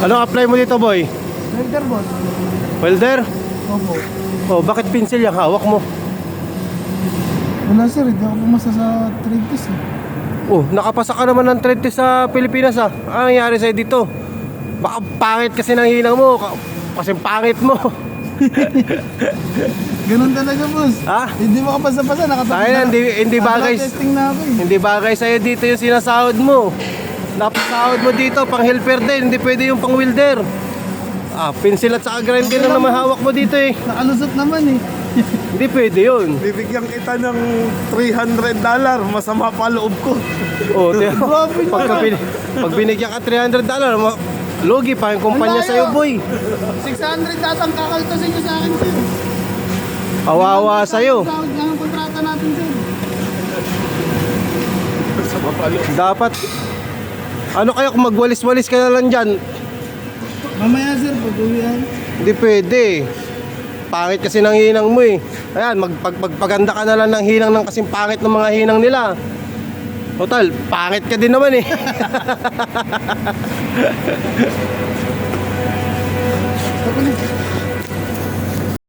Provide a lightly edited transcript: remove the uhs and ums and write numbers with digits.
Anong apply mo dito, boy? Welder, boss. Welder? Opo. Oh, bakit pencil yung hawak mo? Wala sir, hindi ako pumasa sa trade test eh. Oh, nakapasa ka naman ng trade test sa Pilipinas ah. Ano nangyari sa'yo dito? Baka pangit kasi ng hinang mo. Kasi pangit mo. Ganun talaga, boss. Ha? Hindi mo kapasa-pasa, nakatapos Ay, hindi bagay. testing na ako eh. Hindi bagay sa'yo dito yung sinasahod mo. Napasahod mo dito, pang helper din. Hindi pwede yung pang welder. Ah, pencil at saka grinder lang naman hawak mo dito eh. Nakalusot naman eh. Hindi pwede yun. Bibigyan kita ng $300, masama pa loob ko. Oh, Grabe pag binigyan ka $300, logi pa yung kumpanya Ang layo. sa'yo, boy. 600 datang kakaltasin ko sa akin, sir. Kawawa sa'yo. Sahod lang ang kontrata natin, sir. Masama pa loob. Dapat, ano kaya kung magwalis-walis ka na lang dyan? Mamaya, sir, pag-uwihan. Hindi pwede. Pangit kasi ng hinang mo eh. Ayan, magpagpaganda ka na lang ng hinang ng kasing pangit ng mga hinang nila. Total, pangit ka din naman eh. Tapos